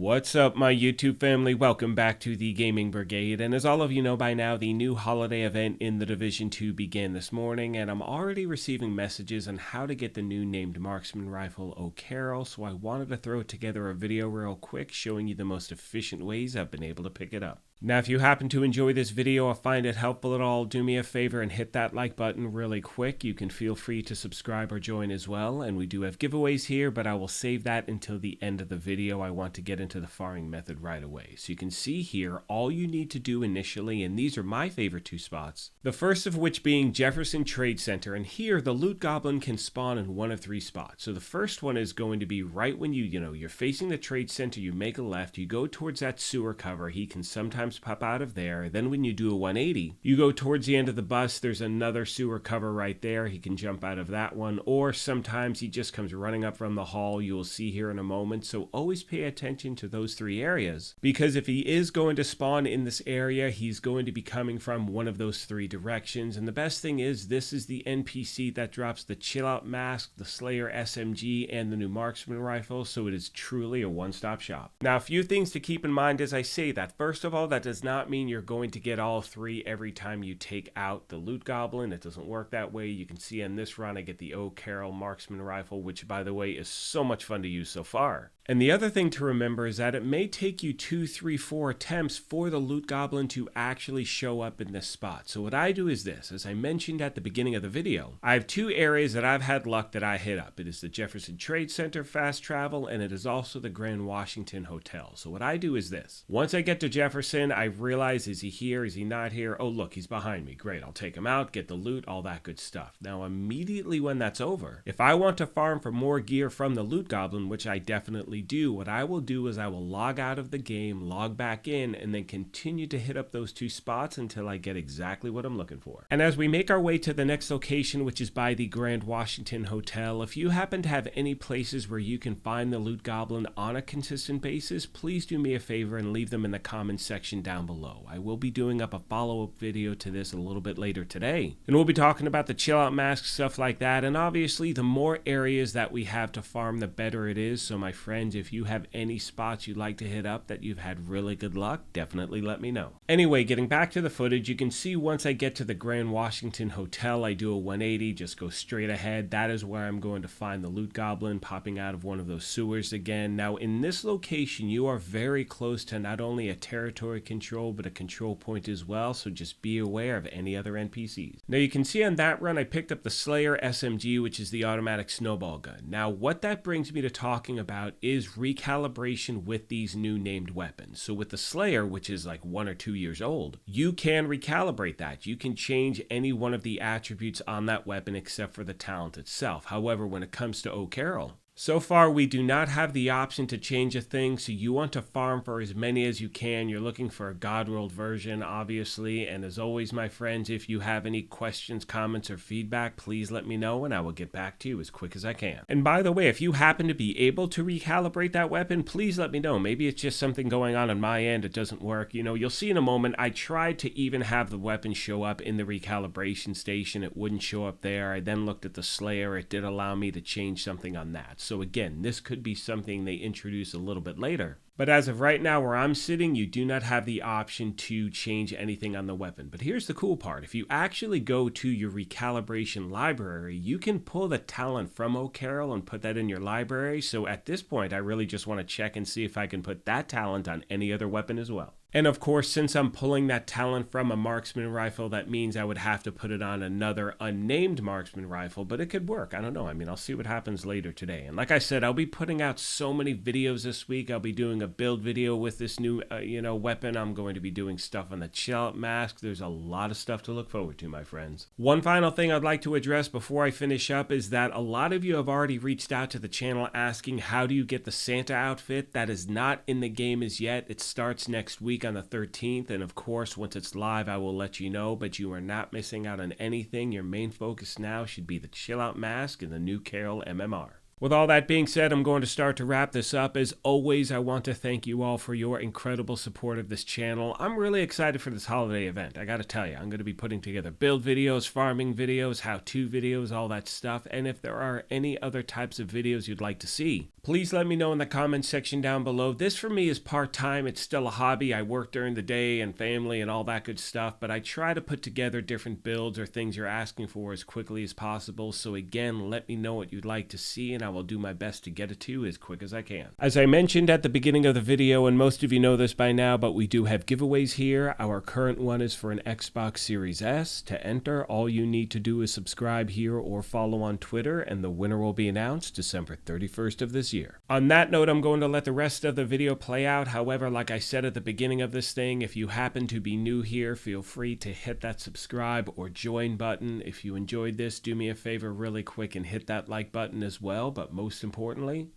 What's up, my YouTube family? Welcome back to the Gaming Brigade, and as all of you know by now, the new holiday event in the Division 2 began this morning, and I'm already receiving messages on how to get the new named Marksman rifle O'Carroll, so I wanted to throw together a video real quick showing you the most efficient ways I've been able to pick it up. Now, if you happen to enjoy this video or find it helpful at all, do me a favor and hit that like button really quick. You can feel free to subscribe or join as well, and we do have giveaways here, but I will save that until the end of the video. I want to get into the farming method right away. So you can see here all you need to do initially, and these are my favorite two spots. The first of which being Jefferson Trade Center, and here the loot goblin can spawn in one of three spots. So the first one is going to be right when you're facing the trade center, you make a left, you go towards that sewer cover. He can sometimes pop out of there. Then when you do a 180, you go towards the end of the bus, there's another sewer cover right there. He can jump out of that one, or sometimes he just comes running up from the hall. You will see here in a moment. So always pay attention to those three areas, because if he is going to spawn in this area, he's going to be coming from one of those three directions. And the best thing is, this is the NPC that drops the chill out mask, the Slayer SMG, and the new Marksman rifle, so it is truly a one-stop shop. Now, a few things to keep in mind as I say that. First of all, that does not mean you're going to get all three every time you take out the loot goblin. It doesn't work that way. You can see in this run I get the O'Carroll Marksman rifle, which by the way is so much fun to use so far. And the other thing to remember is that it may take you 2, 3, 4 attempts for the loot goblin to actually show up in this spot. So what I do is this, as I mentioned at the beginning of the video, I have two areas that I've had luck that I hit up. It is the Jefferson Trade Center fast travel, and it is also the Grand Washington Hotel. So what I do is this, once I get to Jefferson, I realize, is he here? Is he not here? Oh look, he's behind me. Great, I'll take him out, get the loot, all that good stuff. Now immediately when that's over, if I want to farm for more gear from the loot goblin, which I definitely do, what I will do is I will log out of the game, log back in, and then continue to hit up those two spots until I get exactly what I'm looking for. And as we make our way to the next location, which is by the Grand Washington Hotel, if you happen to have any places where you can find the loot goblin on a consistent basis, please do me a favor and leave them in the comments section down below. I will be doing up a follow-up video to this a little bit later today, and we'll be talking about the chill out mask, stuff like that. And obviously the more areas that we have to farm, the better it is. So my friends, if you have any spots you'd like to hit up that you've had really good luck, definitely let me know. Anyway, getting back to the footage, you can see once I get to the Grand Washington Hotel, I do a 180, just go straight ahead. That is where I'm going to find the loot goblin popping out of one of those sewers again. Now in this location, you are very close to not only a territory control, but a control point as well, so just be aware of any other NPCs. Now you can see on that run, I picked up the Slayer SMG, which is the automatic snowball gun. Now what that brings me to talking about is recalibration with these new named weapons. So with the Slayer, which is like 1 or 2 years old, you can recalibrate that. You can change any one of the attributes on that weapon except for the talent itself. However, when it comes to O'Carroll, so far, we do not have the option to change a thing, so you want to farm for as many as you can. You're looking for a God World version, obviously, and as always, my friends, if you have any questions, comments, or feedback, please let me know, and I will get back to you as quick as I can. And by the way, if you happen to be able to recalibrate that weapon, please let me know. Maybe it's just something going on my end, it doesn't work. You'll see in a moment, I tried to even have the weapon show up in the recalibration station. It wouldn't show up there. I then looked at the Slayer. It did allow me to change something on that. So again, this could be something they introduce a little bit later. But as of right now where I'm sitting, you do not have the option to change anything on the weapon. But here's the cool part. If you actually go to your recalibration library, you can pull the talent from O'Carroll and put that in your library. So at this point, I really just want to check and see if I can put that talent on any other weapon as well. And of course, since I'm pulling that talent from a marksman rifle, that means I would have to put it on another unnamed marksman rifle, but it could work. I don't know. I'll see what happens later today. And like I said, I'll be putting out so many videos this week. I'll be doing a build video with this new, weapon. I'm going to be doing stuff on the chill out mask. There's a lot of stuff to look forward to, my friends. One final thing I'd like to address before I finish up is that a lot of you have already reached out to the channel asking, how do you get the Santa outfit? That is not in the game as yet. It starts next week on the 13th, and of course once it's live I will let you know, but you are not missing out on anything. Your main focus now should be the chill out mask and the new Carroll MMR. With all that being said, I'm going to start to wrap this up. As always, I want to thank you all for your incredible support of this channel. I'm really excited for this holiday event. I gotta tell you, I'm going to be putting together build videos, farming videos, how-to videos, all that stuff. And if there are any other types of videos you'd like to see, please let me know in the comments section down below. This for me is part-time. It's still a hobby. I work during the day and family and all that good stuff, but I try to put together different builds or things you're asking for as quickly as possible. So again, let me know what you'd like to see and I will do my best to get it to you as quick as I can. As I mentioned at the beginning of the video, and most of you know this by now, but we do have giveaways here. Our current one is for an Xbox Series S. To enter, all you need to do is subscribe here or follow on Twitter, and the winner will be announced December 31st of this year. On that note, I'm going to let the rest of the video play out. However, like I said at the beginning of this thing, if you happen to be new here, feel free to hit that subscribe or join button. If you enjoyed this, do me a favor really quick and hit that like button as well. But most importantly,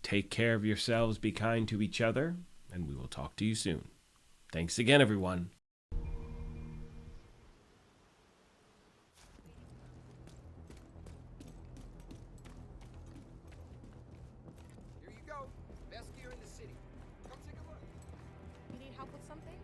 take care of yourselves, be kind to each other, and we will talk to you soon. Thanks again, everyone. Here you go. Best gear in the city. Come take a look. You need help with something?